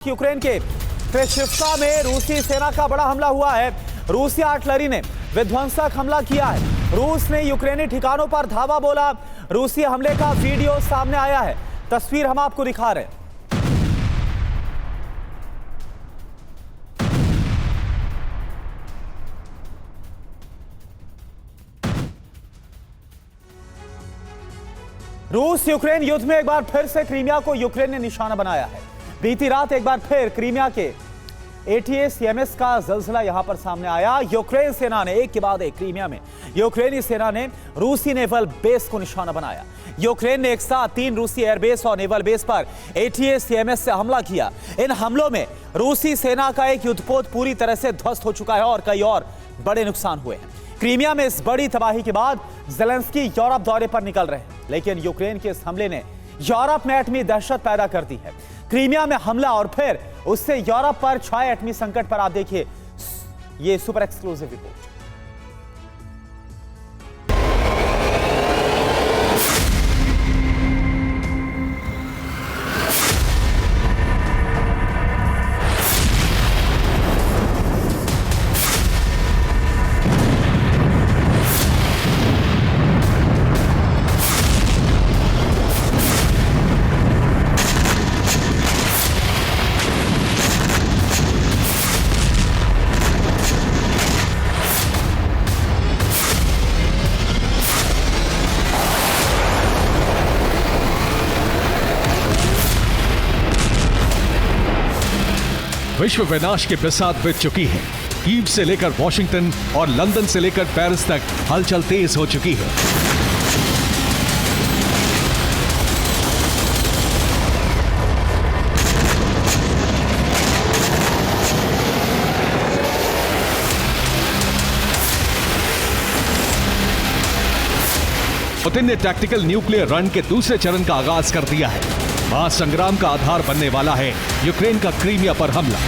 Ukraine के पेशिफ्का में रूसी सेना का बड़ा हमला हुआ है। रूसी आर्टिलरी ने विध्वंसक हमला किया है। रूस ने यूक्रेनी ठिकानों पर धावा बोला। रूसी हमले का वीडियो सामने आया है। तस्वीर हम आपको दिखा रहे हैं। रूस यूक्रेन युद्ध में एक बार फिर से क्रीमिया को यूक्रेन ने निशाना बनाया है। बीती रात एक बार फिर क्रीमिया के ATACMS का जलजिला यहां पर सामने आया। यूक्रेन सेना ने एक के बाद एक क्रीमिया में यूक्रेनी सेना ने रूसी नेवल बेस को निशाना बनाया। यूक्रेन ने एक साथ 3 रूसी एयरबेस और नेवल बेस पर ATACMS से हमला किया। इन हमलों में रूसी सेना का एक युद्धपोत पूरी तरह से ध्वस्त हो चुका है और कई और बड़े नुकसान हुए हैं। क्रीमिया में इस बड़ी तबाही के बाद ज़ेलेंस्की यूरोप दौरे पर निकल रहे हैं, लेकिन यूक्रेन के इस हमले ने यूरोप में एटमी दहशत पैदा कर दी है। क्रीमिया में हमला और फिर उससे यूरोप पर छाए एटमी संकट पर आप देखिए ये सुपर एक्सक्लूसिव रिपोर्ट। विश्व विनाश की बिसात बीत चुकी है। कीव से लेकर वॉशिंगटन और लंदन से लेकर पेरिस तक हलचल तेज हो चुकी है। पुतिन ने टैक्टिकल न्यूक्लियर रन के दूसरे चरण का आगाज कर दिया है। महासंग्राम का आधार बनने वाला है यूक्रेन का क्रीमिया पर हमला।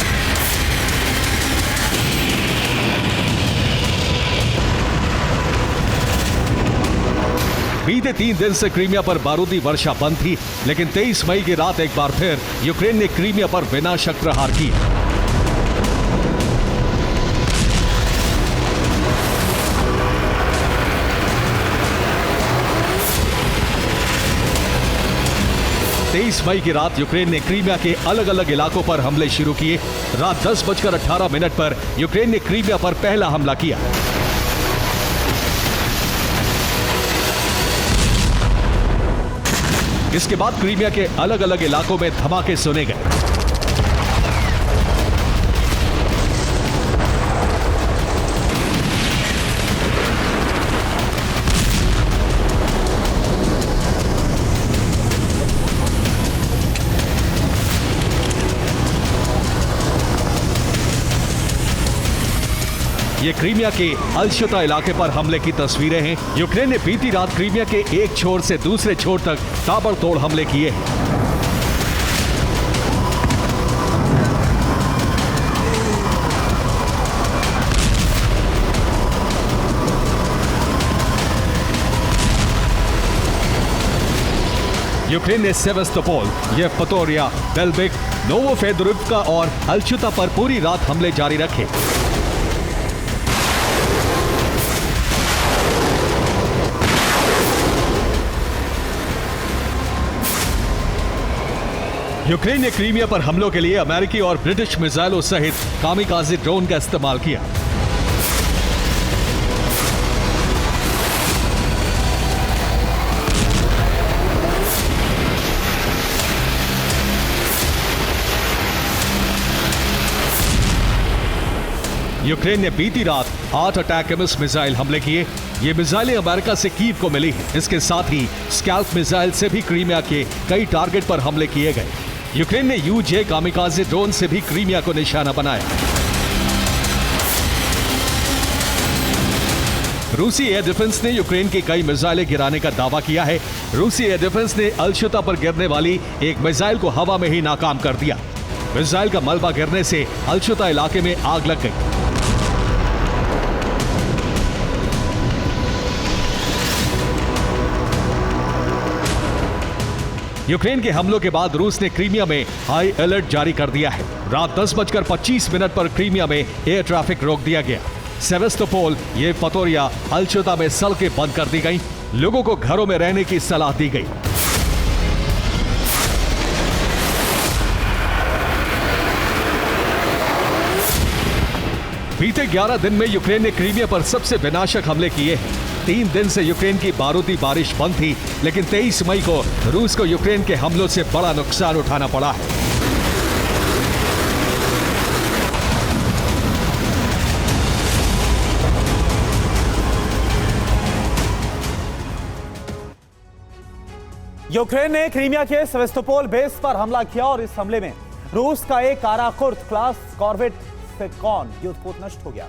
बीते 3 दिन से क्रीमिया पर बारूदी वर्षा बंद थी, लेकिन 23 मई की रात एक बार फिर यूक्रेन ने क्रीमिया पर विनाशक प्रहार किया। मई की रात यूक्रेन ने क्रीमिया के अलग अलग इलाकों पर हमले शुरू किए। रात 10:18 पर यूक्रेन ने क्रीमिया पर पहला हमला किया। इसके बाद क्रीमिया के अलग अलग इलाकों में धमाके सुने गए। ये क्रीमिया के अलशुता इलाके पर हमले की तस्वीरें हैं। यूक्रेन ने बीती रात क्रीमिया के एक छोर से दूसरे छोर तक ताबड़तोड़ हमले किए हैं। यूक्रेन ने सेवास्तोपोल, येवपतोरिया, बेल्बिक, नोवोफेदोरिवका और अलशुता पर पूरी रात हमले जारी रखे। यूक्रेन ने क्रीमिया पर हमलों के लिए अमेरिकी और ब्रिटिश मिसाइलों सहित कामिकाज़े ड्रोन का इस्तेमाल किया। यूक्रेन ने बीती रात 8 अटैकम्स मिसाइल हमले किए। ये मिसाइलें अमेरिका से कीव को मिली हैं। इसके साथ ही स्कैल्प मिसाइल से भी क्रीमिया के कई टारगेट पर हमले किए गए। यूक्रेन ने UJ कामिकाज़े ड्रोन से भी क्रीमिया को निशाना बनाया। रूसी एयर डिफेंस ने यूक्रेन की कई मिसाइलें गिराने का दावा किया है। रूसी एयर डिफेंस ने अलशुता पर गिरने वाली एक मिसाइल को हवा में ही नाकाम कर दिया। मिसाइल का मलबा गिरने से अलशुता इलाके में आग लग गई। यूक्रेन के हमलों के बाद रूस ने क्रीमिया में हाई अलर्ट जारी कर दिया है। रात 10:25 पर क्रीमिया में एयर ट्रैफिक रोक दिया गया। सेवेस्तोपोल, ये पतोरिया, अल्चोता में सड़कें बंद कर दी गई। लोगों को घरों में रहने की सलाह दी गई। बीते 11 दिन में यूक्रेन ने क्रीमिया पर सबसे विनाशक हमले किए हैं। 3 दिन से यूक्रेन की बारूदी बारिश बंद थी, लेकिन 23 मई को रूस को यूक्रेन के हमलों से बड़ा नुकसान उठाना पड़ा है। यूक्रेन ने क्रीमिया के सेवेस्तोपोल बेस पर हमला किया और इस हमले में रूस का एक काराकुर्द क्लास कॉर्वेट सेकॉन युद्धपोत नष्ट हो गया।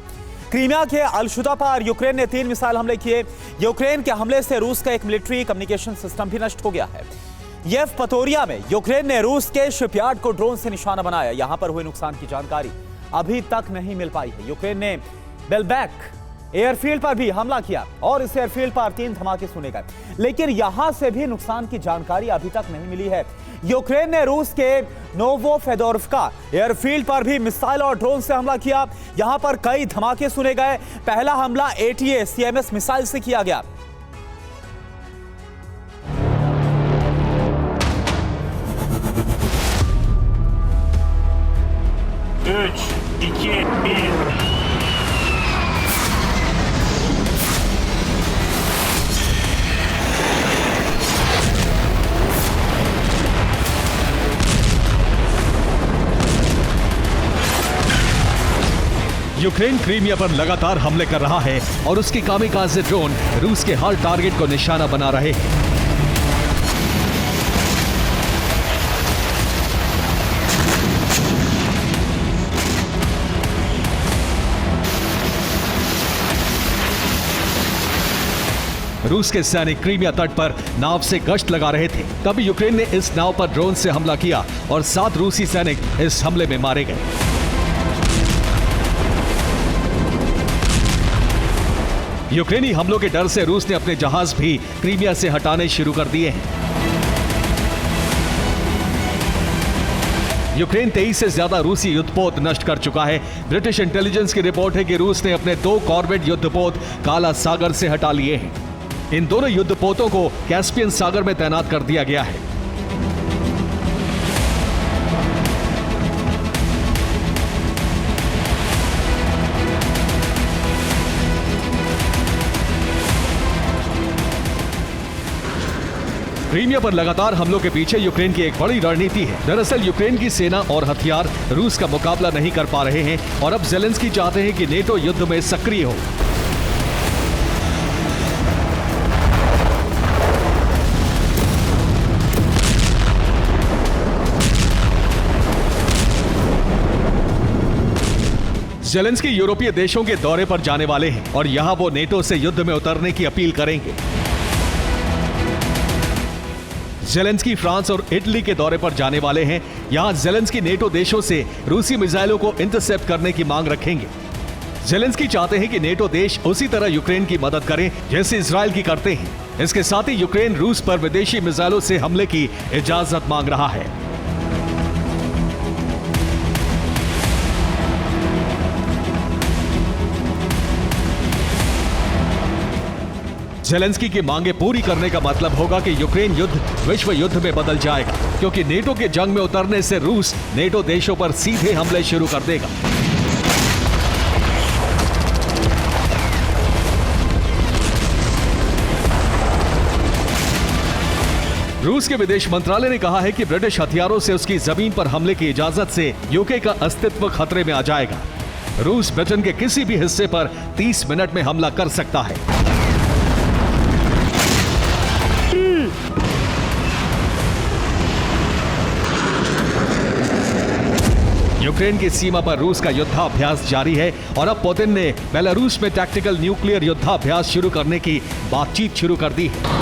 क्रीमिया के अल्शुदा पर यूक्रेन ने 3 मिसाइल हमले किए। यूक्रेन के हमले से रूस का एक मिलिट्री कम्युनिकेशन सिस्टम भी नष्ट हो गया है। येव पतोरिया में यूक्रेन ने रूस के शिपयार्ड को ड्रोन से निशाना बनाया। यहां पर हुए नुकसान की जानकारी अभी तक नहीं मिल पाई है। यूक्रेन ने बेलबेक एयरफील्ड पर भी हमला किया और इस एयरफील्ड पर 3 धमाके सुने गए, लेकिन यहां से भी नुकसान की जानकारी अभी तक नहीं मिली है। यूक्रेन ने रूस के नोवोफेदोरोव्का एयरफील्ड पर भी मिसाइल और ड्रोन से हमला किया। यहां पर कई धमाके सुने गए। पहला हमला ATACMS मिसाइल से किया गया। यूक्रेन क्रीमिया पर लगातार हमले कर रहा है और उसके कामिकाज़े ड्रोन रूस के हर टारगेट को निशाना बना रहे हैं। रूस के सैनिक क्रीमिया तट पर नाव से गश्त लगा रहे थे, तभी यूक्रेन ने इस नाव पर ड्रोन से हमला किया और 7 रूसी सैनिक इस हमले में मारे गए। यूक्रेनी हमलों के डर से रूस ने अपने जहाज भी क्रीमिया से हटाने शुरू कर दिए हैं। यूक्रेन 23 से ज्यादा रूसी युद्धपोत नष्ट कर चुका है। ब्रिटिश इंटेलिजेंस की रिपोर्ट है कि रूस ने अपने 2 कॉर्वेट युद्धपोत काला सागर से हटा लिए हैं। इन दोनों युद्धपोतों को कैस्पियन सागर में तैनात कर दिया गया है। क्रीमिया पर लगातार हमलों के पीछे यूक्रेन की एक बड़ी रणनीति है। दरअसल यूक्रेन की सेना और हथियार रूस का मुकाबला नहीं कर पा रहे हैं और अब ज़ेलेंस्की चाहते हैं कि नेटो युद्ध में सक्रिय हो। ज़ेलेंस्की यूरोपीय देशों के दौरे पर जाने वाले हैं और यहां वो नेटो से युद्ध में उतरने की अपील करेंगे। ज़ेलेंस्की फ्रांस और इटली के दौरे पर जाने वाले हैं। यहां ज़ेलेंस्की नेटो देशों से रूसी मिसाइलों को इंटरसेप्ट करने की मांग रखेंगे। ज़ेलेंस्की चाहते हैं कि नेटो देश उसी तरह यूक्रेन की मदद करें जैसे इजराइल की करते हैं। इसके साथ ही यूक्रेन रूस पर विदेशी मिसाइलों से हमले की इजाजत मांग रहा है। ज़ेलेंस्की की मांगे पूरी करने का मतलब होगा कि यूक्रेन युद्ध विश्व युद्ध में बदल जाएगा, क्योंकि नेटो के जंग में उतरने से रूस नेटो देशों पर सीधे हमले शुरू कर देगा। रूस के विदेश मंत्रालय ने कहा है कि ब्रिटिश हथियारों से उसकी जमीन पर हमले की इजाजत से यूके का अस्तित्व खतरे में आ जाएगा। रूस ब्रिटेन के किसी भी हिस्से पर 30 मिनट में हमला कर सकता है। यूक्रेन की सीमा पर रूस का युद्धाभ्यास जारी है और अब पुतिन ने बेलारूस में टैक्टिकल न्यूक्लियर युद्धाभ्यास शुरू करने की बातचीत शुरू कर दी है।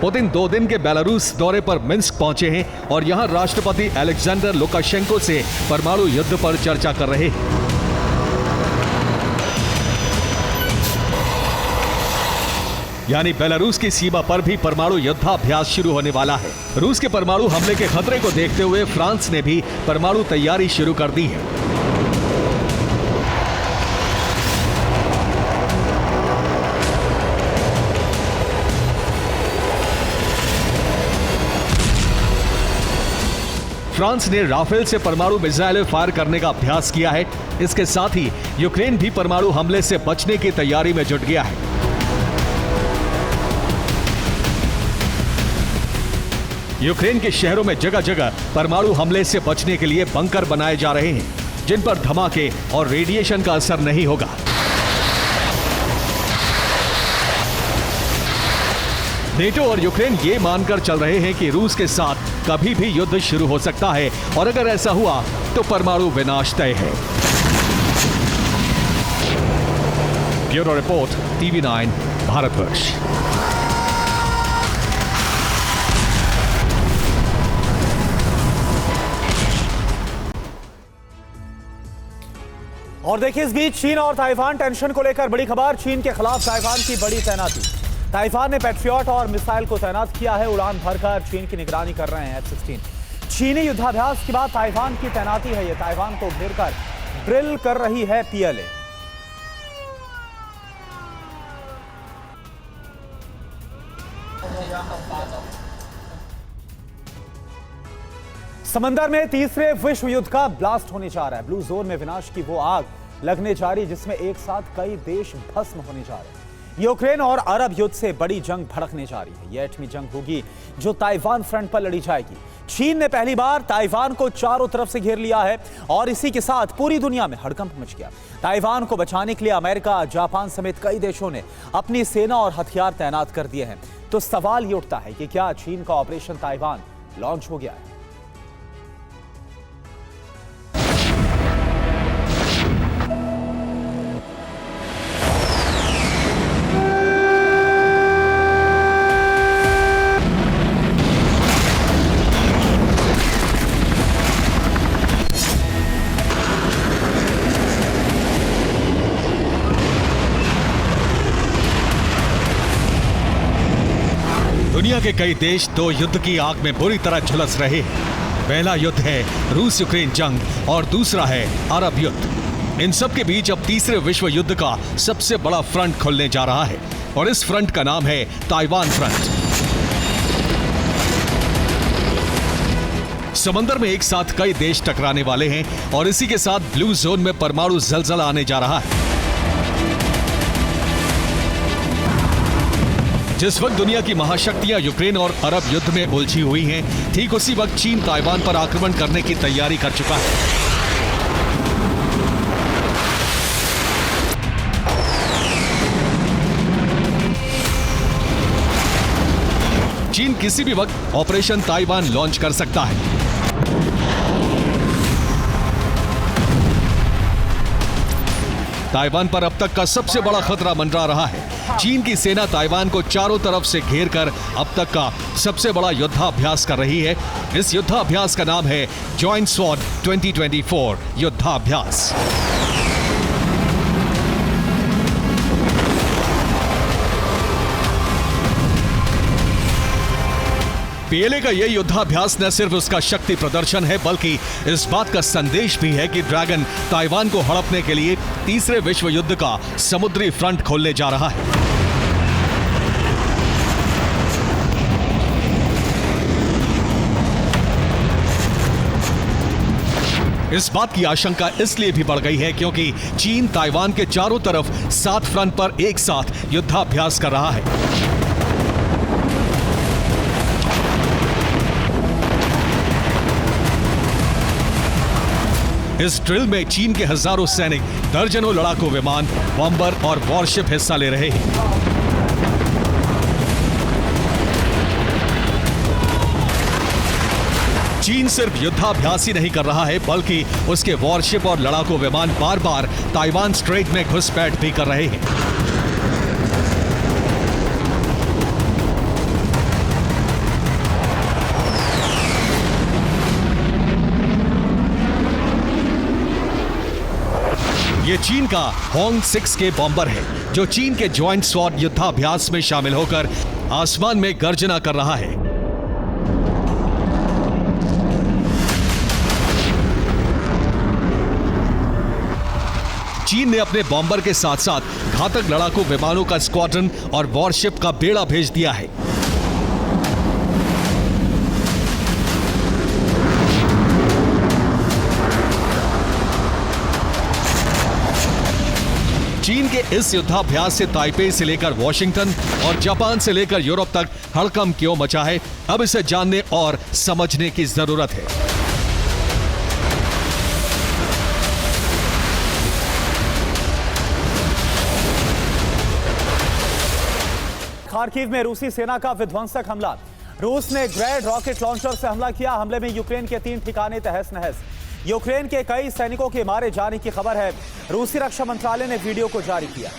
पुतिन 2 दिन के बेलारूस दौरे पर मिन्स्क पहुंचे हैं और यहां राष्ट्रपति अलेक्जेंडर लुकाशेंको से परमाणु युद्ध पर चर्चा कर रहे हैं। यानी बेलारूस की सीमा पर भी परमाणु युद्धाभ्यास शुरू होने वाला है। रूस के परमाणु हमले के खतरे को देखते हुए फ्रांस ने भी परमाणु तैयारी शुरू कर दी है। फ्रांस ने राफेल से परमाणु मिसाइलें फायर करने का अभ्यास किया है। इसके साथ ही यूक्रेन भी परमाणु हमले से बचने की तैयारी में जुट गया है। यूक्रेन के शहरों में जगह जगह परमाणु हमले से बचने के लिए बंकर बनाए जा रहे हैं, जिन पर धमाके और रेडिएशन का असर नहीं होगा। नेटो और यूक्रेन ये मानकर चल रहे हैं कि रूस के साथ कभी भी युद्ध शुरू हो सकता है और अगर ऐसा हुआ तो परमाणु विनाश तय है। Bureau report, TV9, Bharatvarsh. और देखिए, इस बीच चीन और ताइवान टेंशन को लेकर बड़ी खबर। चीन के खिलाफ ताइवान की बड़ी तैनाती। ताइवान ने पैट्रियट और मिसाइल को तैनात किया है। उड़ान भरकर चीन की निगरानी कर रहे हैं F-16। चीनी युद्धाभ्यास के बाद ताइवान की तैनाती है। ये ताइवान को घेर कर ड्रिल कर रही है PLA। समंदर में तीसरे विश्व युद्ध का ब्लास्ट होने जा रहा है। ब्लू जोन में विनाश की वो आग लगने जा रही है जिसमें एक साथ कई देश भस्म होने जा रहे हैं। यूक्रेन और अरब युद्ध से बड़ी जंग भड़कने जा रही है। यह 8वीं जंग होगी जो ताइवान फ्रंट पर लड़ी जाएगी। चीन ने पहली बार ताइवान को चारों तरफ से घेर लिया है और इसी के साथ पूरी दुनिया में हड़कंप मच गया। ताइवान को बचाने के लिए अमेरिका, जापान समेत कई देशों ने अपनी सेना और हथियार तैनात कर दिए हैं। तो सवाल ये उठता है कि क्या चीन का ऑपरेशन ताइवान लॉन्च हो गया है? दुनिया के कई देश दो युद्ध की आग में बुरी तरह झुलस रहे हैं। पहला युद्ध है रूस यूक्रेन जंग और दूसरा है अरब युद्ध। इन सब के बीच अब तीसरे विश्व युद्ध का सबसे बड़ा फ्रंट खुलने जा रहा है और इस फ्रंट का नाम है ताइवान फ्रंट। समंदर में एक साथ कई देश टकराने वाले हैं और इसी के साथ ब्लू जोन में परमाणु जलजला आने जा रहा है। जिस वक्त दुनिया की महाशक्तियां यूक्रेन और अरब युद्ध में उलझी हुई हैं, ठीक उसी वक्त चीन ताइवान पर आक्रमण करने की तैयारी कर चुका है। चीन किसी भी वक्त ऑपरेशन ताइवान लॉन्च कर सकता है। ताइवान पर अब तक का सबसे बड़ा खतरा मंडरा रहा है। चीन की सेना ताइवान को चारों तरफ से घेरकर अब तक का सबसे बड़ा युद्धाभ्यास कर रही है। इस युद्धाभ्यास का नाम है जॉइंट स्वॉर्ड 2024 युद्धाभ्यास। PLA का यह युद्धाभ्यास न सिर्फ उसका शक्ति प्रदर्शन है बल्कि इस बात का संदेश भी है कि ड्रैगन ताइवान को हड़पने के लिए तीसरे विश्व युद्ध का समुद्री फ्रंट खोलने जा रहा है। इस बात की आशंका इसलिए भी बढ़ गई है क्योंकि चीन ताइवान के चारों तरफ 7 फ्रंट पर एक साथ युद्धाभ्यास कर रहा है। इस ड्रिल में चीन के हजारों सैनिक, दर्जनों लड़ाकू विमान, बॉम्बर और वॉरशिप हिस्सा ले रहे हैं। चीन सिर्फ युद्धाभ्यास ही नहीं कर रहा है बल्कि उसके वॉरशिप और लड़ाकू विमान बार बार ताइवान स्ट्रेट में घुसपैठ भी कर रहे हैं। ये चीन का होंग 6 के बॉम्बर है, जो चीन के ज्वाइंट स्वॉर्ड युद्धाभ्यास में शामिल होकर आसमान में गर्जना कर रहा है। चीन ने अपने बॉम्बर के साथ साथ घातक लड़ाकू विमानों का स्क्वाड्रन और वॉरशिप का बेड़ा भेज दिया है। चीन के इस युद्धाभ्यास से ताइपे से लेकर वॉशिंगटन और जापान से लेकर यूरोप तक हड़कंप क्यों मचा है, अब इसे जानने और समझने की जरूरत है। खार्किव में रूसी सेना का विध्वंसक हमला। रूस ने ग्रैड रॉकेट लॉन्चर से हमला किया। हमले में यूक्रेन के 3 ठिकाने तहस नहस। यूक्रेन के कई सैनिकों के मारे जाने की खबर है। रूसी रक्षा मंत्रालय ने वीडियो को जारी किया।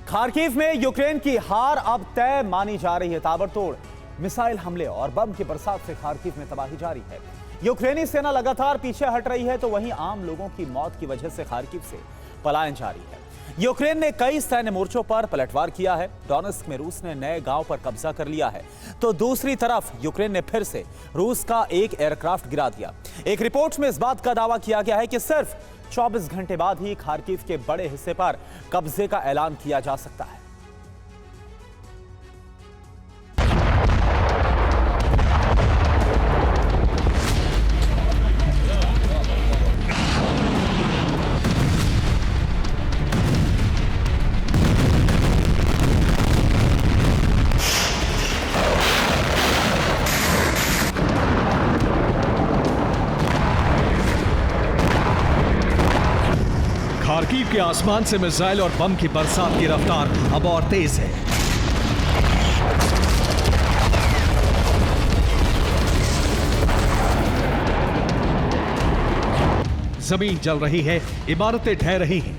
खार्किव में यूक्रेन की हार अब तय मानी जा रही है। ताबड़तोड़ मिसाइल हमले और बम की बरसात से खार्किव में तबाही जारी है। यूक्रेनी सेना लगातार पीछे हट रही है, तो वहीं आम लोगों की मौत की वजह से खार्किव से पलायन जारी है। यूक्रेन ने कई सैन्य मोर्चों पर पलटवार किया है। डोनेस्क में रूस ने नए गांव पर कब्जा कर लिया है, तो दूसरी तरफ यूक्रेन ने फिर से रूस का एक एयरक्राफ्ट गिरा दिया। एक रिपोर्ट में इस बात का दावा किया गया है कि सिर्फ 24 घंटे बाद ही खार्किव के बड़े हिस्से पर कब्जे का ऐलान किया जा सकता है। खार्किव के आसमान से मिसाइल और बम की बरसात की रफ्तार अब और तेज है। जमीन जल रही है, इमारतें ढह रही हैं।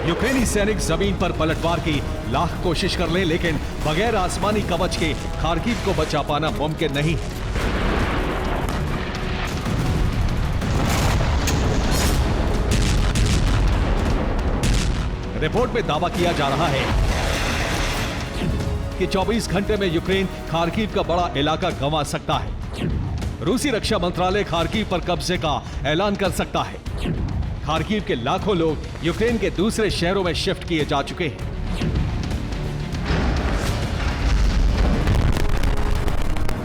यूक्रेनी सैनिक जमीन पर पलटवार की लाख कोशिश कर ले, लेकिन बगैर आसमानी कवच के खार्किव को बचा पाना मुमकिन नहीं। रिपोर्ट में दावा किया जा रहा है कि 24 घंटे में यूक्रेन खार्किव का बड़ा इलाका गंवा सकता है। रूसी रक्षा मंत्रालय खार्किव पर कब्जे का ऐलान कर सकता है। खार्किव के लाखों लोग यूक्रेन के दूसरे शहरों में शिफ्ट किए जा चुके हैं।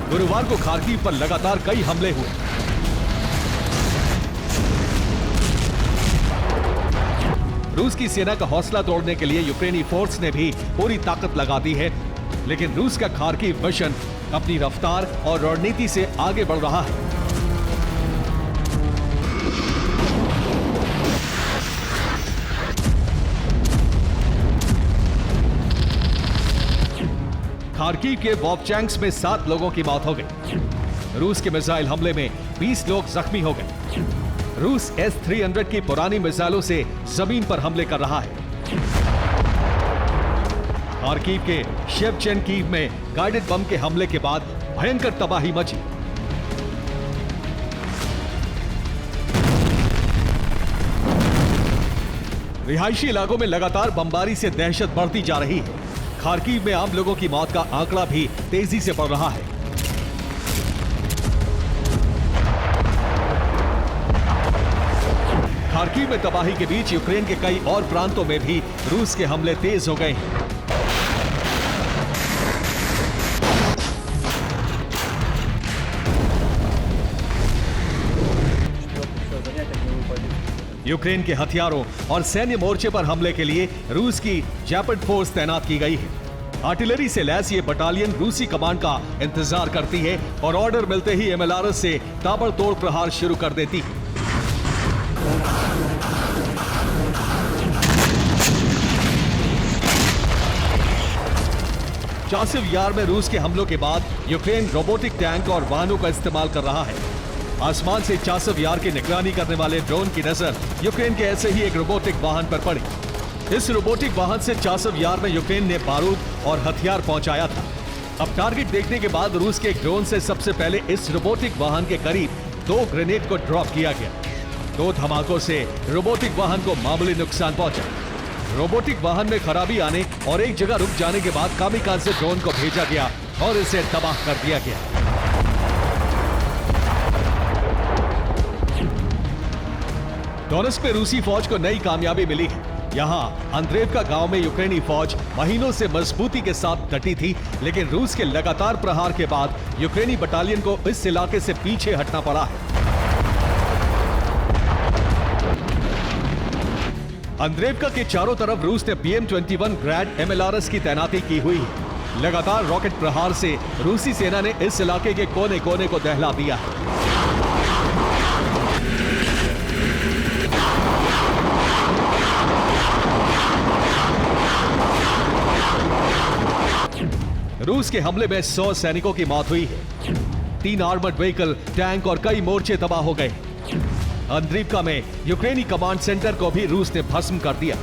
गुरुवार को खार्किव पर लगातार कई हमले हुए। रूस की सेना का हौसला तोड़ने के लिए यूक्रेनी फोर्स ने भी पूरी ताकत लगा दी है, लेकिन रूस का खार्किव मिशन अपनी रफ्तार और रणनीति से आगे बढ़ रहा है। खार्किव के वोवचैंक्स में 7 लोगों की मौत हो गई। रूस के मिसाइल हमले में 20 लोग जख्मी हो गए। रूस S-300 की पुरानी मिसाइलों से जमीन पर हमले कर रहा है। खार्किव के शेवचेनकीव में गाइडेड बम के हमले के बाद भयंकर तबाही मची। रिहायशी इलाकों में लगातार बमबारी से दहशत बढ़ती जा रही है। खार्किव में आम लोगों की मौत का आंकड़ा भी तेजी से बढ़ रहा है। खार्किव में तबाही के बीच यूक्रेन के कई और प्रांतों में भी रूस के हमले तेज हो गए हैं। यूक्रेन के हथियारों और सैन्य मोर्चे पर हमले के लिए रूस की जैपड फोर्स तैनात की गई है। आर्टिलरी से लैस ये बटालियन रूसी कमांड का इंतजार करती है और ऑर्डर मिलते ही MLRS से ताबड़तोड़ प्रहार शुरू कर देती है। चासिव यार में रूस के हमलों के बाद यूक्रेन रोबोटिक टैंक और वाहनों का इस्तेमाल कर रहा है। आसमान से चासव यार की निगरानी करने वाले ड्रोन की नजर यूक्रेन के ऐसे ही एक रोबोटिक वाहन पर पड़ी। इस रोबोटिक वाहन से चासव यार में यूक्रेन ने बारूद और हथियार पहुंचाया था। अब टारगेट देखने के बाद रूस के एक ड्रोन से सबसे पहले इस रोबोटिक वाहन के करीब 2 ग्रेनेड को ड्रॉप किया गया। 2 धमाकों से रोबोटिक वाहन को मामूली नुकसान पहुंचा। रोबोटिक वाहन में खराबी आने और एक जगह रुक जाने के बाद कामिकाज़े ड्रोन को भेजा गया और इसे तबाह कर दिया गया। डोनेत्स्क में रूसी फौज को नई कामयाबी मिली है। यहाँ अंद्रेवका गांव में यूक्रेनी फौज महीनों से मजबूती के साथ डटी थी, लेकिन रूस के लगातार प्रहार के बाद यूक्रेनी बटालियन को इस इलाके से पीछे हटना पड़ा है। अंद्रेवका के चारों तरफ रूस ने BM-21 ग्रैड MLRS की तैनाती की हुई है। लगातार रॉकेट प्रहार से रूसी सेना ने इस इलाके के कोने कोने को दहला दिया है। रूस के हमले में 100 सैनिकों की मौत हुई है। 3 आर्मर्ड व्हीकल, टैंक और कई मोर्चे तबाह हो गए। अंद्रीवका में यूक्रेनी कमांड सेंटर को भी रूस ने भस्म कर दिया।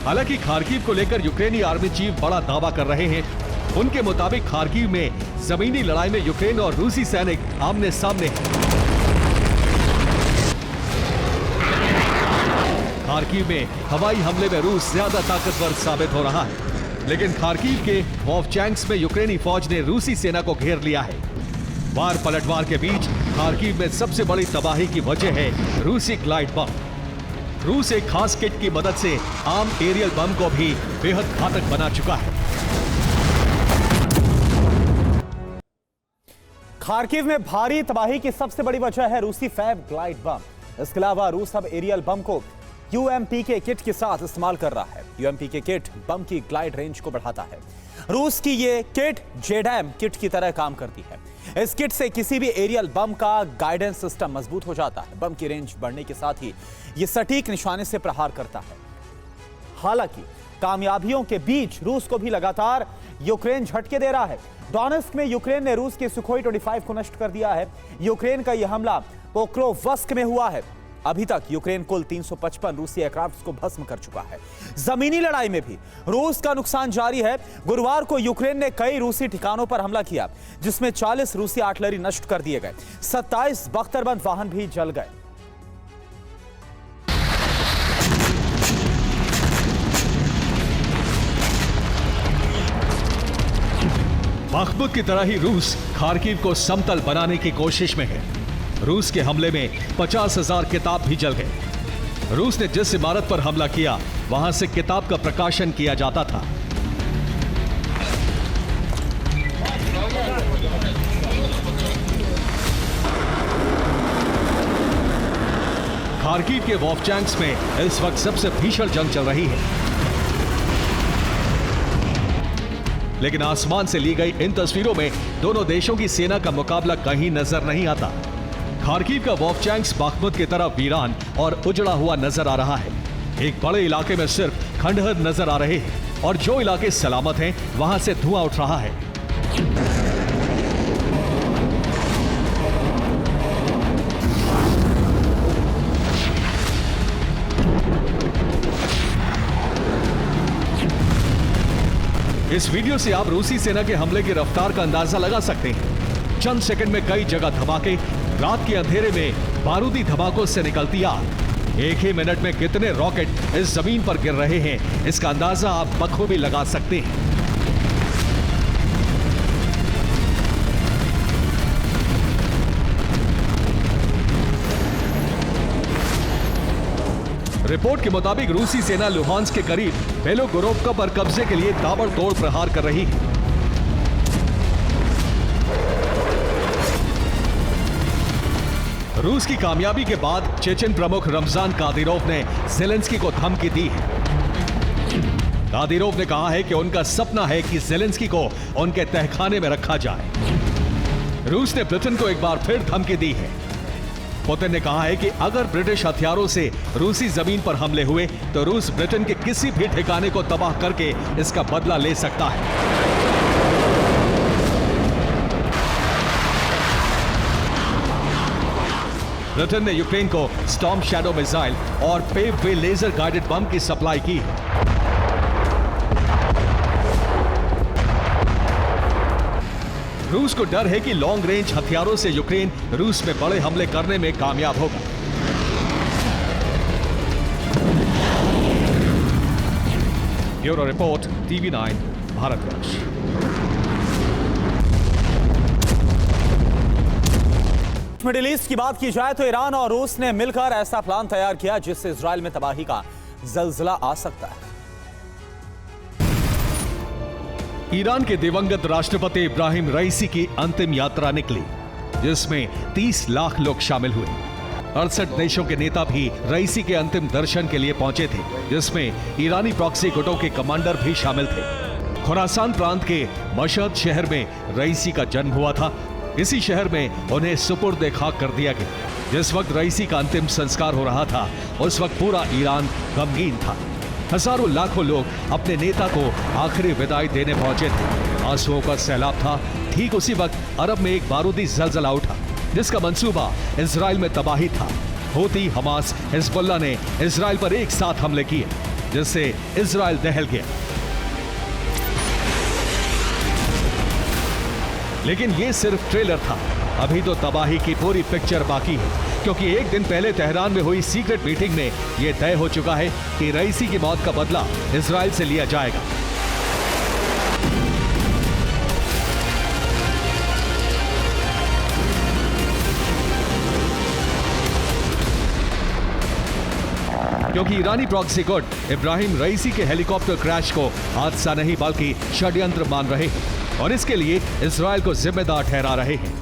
हालांकि खार्किव को लेकर यूक्रेनी आर्मी चीफ बड़ा दावा कर रहे हैं। उनके मुताबिक खार्किव में जमीनी लड़ाई में यूक्रेन और रूसी सैनिक आमने सामने हैं। खार्किव में हवाई हमले में रूस ज्यादा ताकतवर साबित हो रहा है, लेकिन खार्किव के वोल्फचैंक्स में यूक्रेनी फौज ने रूसी सेना को घेर लिया है। वार पलटवार के बीच खार्किव में सबसे बड़ी तबाही की वजह है रूसी ग्लाइड बम। रूस एक खास किट की मदद से आम एरियल बम को भी बेहद घातक बना चुका है। खार्किव में भारी तबाही की सबसे बड़ी वजह है रूसी फैब ग्लाइड बम। इसके अलावा रूस अब एरियल बम को UMPK किट के साथ इस्तेमाल कर रहा है। UMPK किट बम की ग्लाइड रेंज को बढ़ाता है। रूस की ये किट JDAM किट की तरह काम करती है। इस किट से किसी भी एरियल बम का गाइडेंस सिस्टम मजबूत हो जाता है। बम की रेंज बढ़ने के साथ ही ये सटीक निशाने से प्रहार करता है। हालांकि कामयाबियों के बीच रूस को भी लगातार यूक्रेन झटके दे रहा है। डोनेत्स्क में यूक्रेन ने रूस के सुखोई 25 को नष्ट कर दिया है। यूक्रेन का यह हमला पोक्रोवस्क में हुआ है। अभी तक यूक्रेन कुल 355 रूसी एयरक्राफ्ट्स को भस्म कर चुका है। जमीनी लड़ाई में भी रूस का नुकसान जारी है। गुरुवार को यूक्रेन ने कई रूसी ठिकानों पर हमला किया, जिसमें 40 रूसी आर्टिलरी नष्ट कर दिए गए। 27 बख्तरबंद वाहन भी जल गए। बाख्मुत की तरह ही रूस खार्किव को समतल बनाने की कोशिश में है। रूस के हमले में 50,000 किताब भी जल गए। रूस ने जिस इमारत पर हमला किया, वहां से किताब का प्रकाशन किया जाता था। खार्किव के वोल्फचैंक्स में इस वक्त सबसे भीषण जंग चल रही है। लेकिन आसमान से ली गई इन तस्वीरों में दोनों देशों की सेना का मुकाबला कहीं नजर नहीं आता। खार्किव का वोल्फचैंक्स बाख्मुत की तरह वीरान और उजड़ा हुआ नजर आ रहा है। एक बड़े इलाके में सिर्फ खंडहर नजर आ रहे हैं और जो इलाके सलामत हैं, वहां से धुआं उठ रहा है। इस वीडियो से आप रूसी सेना के हमले की रफ्तार का अंदाजा लगा सकते हैं। चंद सेकंड में कई जगह धमाके, रात के अंधेरे में बारूदी धमाकों से निकलती आग। एक ही मिनट में कितने रॉकेट इस जमीन पर गिर रहे हैं, इसका अंदाजा आप बखूबी लगा सकते हैं। रिपोर्ट के मुताबिक रूसी सेना लुहांस्क के करीब बेलोगोरोवका पर कब्जे के लिए ताबड़तोड़ प्रहार कर रही है। रूस की कामयाबी के बाद चेचन प्रमुख रमजान कादिरोव ने ज़ेलेंस्की को धमकी दी है। कादिरोव ने कहा है कि उनका सपना है कि ज़ेलेंस्की को उनके तहखाने में रखा जाए। रूस ने ब्रिटेन को एक बार फिर धमकी दी है। पुतिन ने कहा है कि अगर ब्रिटिश हथियारों से रूसी जमीन पर हमले हुए तो रूस ब्रिटेन के किसी भी ठिकाने को तबाह करके इसका बदला ले सकता है। ब्रिटेन ने यूक्रेन को स्टॉर्म शैडो मिसाइल और पेव वे लेजर गाइडेड बम की सप्लाई की। रूस को डर है कि लॉन्ग रेंज हथियारों से यूक्रेन रूस में बड़े हमले करने में कामयाब होगा। Bureau report, TV9 Bharatvarsh. Middle east की बात की जाए तो ईरान और रूस ने मिलकर ऐसा प्लान तैयार किया जिससे इजराइल में तबाही का जलजला आ सकता है। ईरान के दिवंगत राष्ट्रपति इब्राहिम रईसी की अंतिम यात्रा निकली, जिसमें 30 लाख लोग शामिल हुए। 68 देशों के नेता भी रईसी के अंतिम दर्शन के लिए पहुंचे थे, जिसमें ईरानी प्रॉक्सी गुटों के कमांडर भी शामिल थे। खुरासान प्रांत के मशहद शहर में रईसी का जन्म हुआ था। इसी शहर में उन्हें सुपुर्द खाक कर दिया गया। जिस वक्त रईसी का अंतिम संस्कार हो रहा था, उस वक्त पूरा ईरान गमगीन था। हजारों लाखों लोग अपने नेता को आखिरी विदाई देने पहुंचे थे। आंसुओं का सैलाब था। ठीक उसी वक्त अरब में एक बारूदी जलजला उठा, जिसका मंसूबा इजराइल में तबाही था। हूती, हमास, हिजबुल्लाह ने इजराइल पर एक साथ हमले किए, जिससे इजराइल दहल गया। लेकिन यह सिर्फ ट्रेलर था। अभी तो तबाही की पूरी पिक्चर बाकी है, क्योंकि एक दिन पहले तेहरान में हुई सीक्रेट मीटिंग में यह तय हो चुका है कि रईसी की मौत का बदला इजराइल से लिया जाएगा। क्योंकि ईरानी प्रॉक्सी गुट इब्राहिम रईसी के हेलीकॉप्टर क्रैश को हादसा नहीं बल्कि षड्यंत्र मान रहे हैं और इसके लिए इजराइल को जिम्मेदार ठहरा रहे हैं।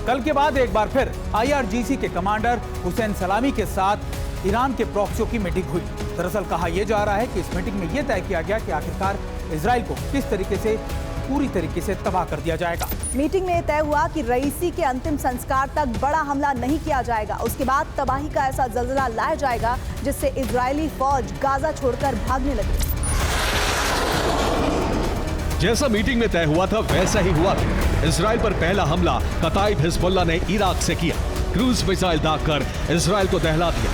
कल के बाद एक बार फिर IRGC के कमांडर हुसैन सलामी के साथ ईरान के प्रॉक्सियों की मीटिंग हुई। दरअसल कहा यह जा रहा है कि इस मीटिंग में यह तय किया गया कि आखिरकार इजराइल को किस तरीके से पूरी तरीके से तबाह कर दिया जाएगा। मीटिंग में तय हुआ कि रईसी के अंतिम संस्कार तक बड़ा हमला नहीं किया जाएगा। उसके बाद तबाही का ऐसा जलजला लाया जाएगा जिससे इजरायली फौज गाजा छोड़कर भागने लगे। जैसा मीटिंग में तय हुआ था वैसा ही हुआ था। इजराइल पर पहला हमला कताइब हिजबुल्लाह ने इराक से किया। क्रूज मिसाइल दागकर इजराइल को दहला दिया।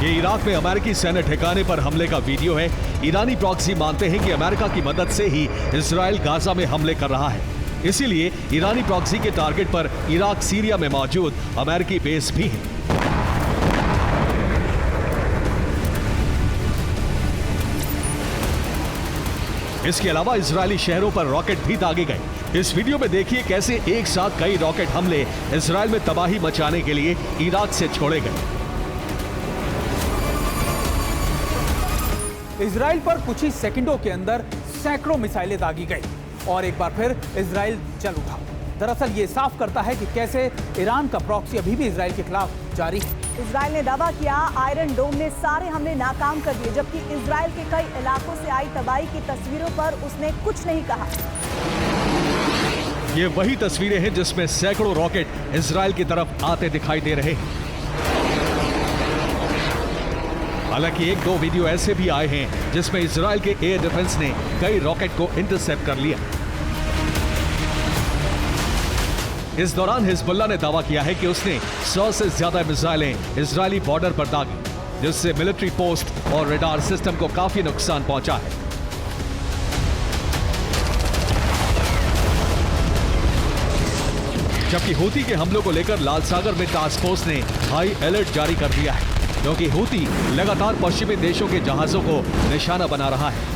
ये इराक में अमेरिकी सैन्य ठिकाने पर हमले का वीडियो है। ईरानी प्रॉक्सी मानते हैं कि अमेरिका की मदद से ही इजराइल गाजा में हमले कर रहा है। इसीलिए ईरानी प्रॉक्सी के टारगेट पर इराक, सीरिया में मौजूद अमेरिकी बेस भी है। इसके अलावा इजरायली शहरों पर रॉकेट भी दागे गए। इस वीडियो में देखिए कैसे एक साथ कई रॉकेट हमले इजराइल में तबाही मचाने के लिए इराक से छोड़े गए। इजराइल पर कुछ ही सेकंडों के अंदर सैकड़ों मिसाइलें दागी गई और एक बार फिर इजराइल जल उठा। दरअसल ये साफ करता है कि कैसे ईरान का प्रॉक्सी अभी भी इजराइल के खिलाफ जारी है। इजराइल ने दावा किया आयरन डोम ने सारे हमले नाकाम कर दिए, जबकि इजराइल के कई इलाकों से आई तबाही की तस्वीरों पर उसने कुछ नहीं कहा। ये वही तस्वीरें हैं जिसमें सैकड़ों रॉकेट इजराइल की तरफ आते दिखाई दे रहे हैं। हालांकि एक दो वीडियो ऐसे भी आए हैं जिसमें इजराइल के एयर डिफेंस ने कई रॉकेट को इंटरसेप्ट कर लिया। इस दौरान हिजबुल्लाह ने दावा किया है कि उसने 100 से ज्यादा मिसाइलें इजरायली बॉर्डर पर दागी, जिससे मिलिट्री पोस्ट और रडार सिस्टम को काफी नुकसान पहुंचा है। जबकि हूती के हमलों को लेकर लाल सागर में टास्क फोर्स ने हाई अलर्ट जारी कर दिया है, क्योंकि हूती लगातार पश्चिमी देशों के जहाजों को निशाना बना रहा है।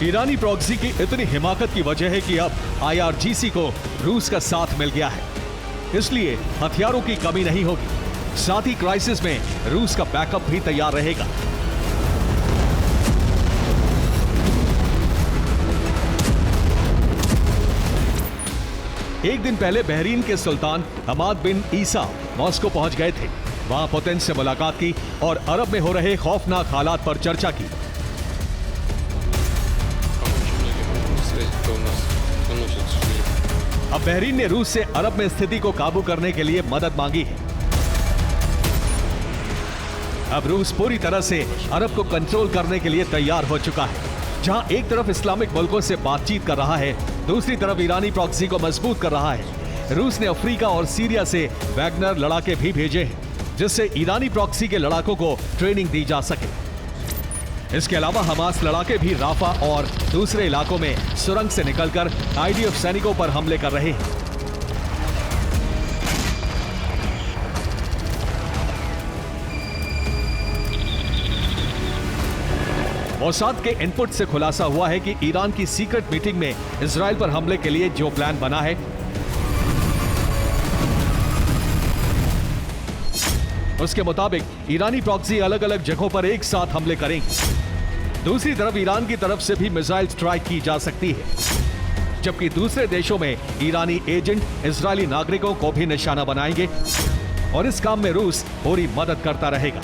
ईरानी प्रॉक्सी की इतनी हिमाकत की वजह है कि अब IRGC को रूस का साथ मिल गया है, इसलिए हथियारों की कमी नहीं होगी। साथ ही क्राइसिस में रूस का बैकअप भी तैयार रहेगा। एक दिन पहले बहरीन के सुल्तान हमाद बिन ईसा मॉस्को पहुंच गए थे। वहां पुतिन से मुलाकात की और अरब में हो रहे खौफनाक हालात पर चर्चा की। अब बहरीन ने रूस से अरब में स्थिति को काबू करने के लिए मदद मांगी है। अब रूस पूरी तरह से अरब को कंट्रोल करने के लिए तैयार हो चुका है। जहां एक तरफ इस्लामिक मुल्कों से बातचीत कर रहा है, दूसरी तरफ ईरानी प्रॉक्सी को मजबूत कर रहा है। रूस ने अफ्रीका और सीरिया से वैगनर लड़ाके भी भेजे हैं, जिससे ईरानी प्रॉक्सी के लड़ाकों को ट्रेनिंग दी जा सके। इसके अलावा हमास लड़ाके भी राफा और दूसरे इलाकों में सुरंग से निकलकर आईडीएफ सैनिकों पर हमले कर रहे हैं। मोसाद के इनपुट से खुलासा हुआ है कि ईरान की सीक्रेट मीटिंग में इजराइल पर हमले के लिए जो प्लान बना है, उसके मुताबिक ईरानी प्रॉक्सी अलग अलग जगहों पर एक साथ हमले करेंगे। दूसरी तरफ ईरान की तरफ से भी मिसाइल स्ट्राइक की जा सकती है, जबकि दूसरे देशों में ईरानी एजेंट इजरायली नागरिकों को भी निशाना बनाएंगे और इस काम में रूस पूरी मदद करता रहेगा।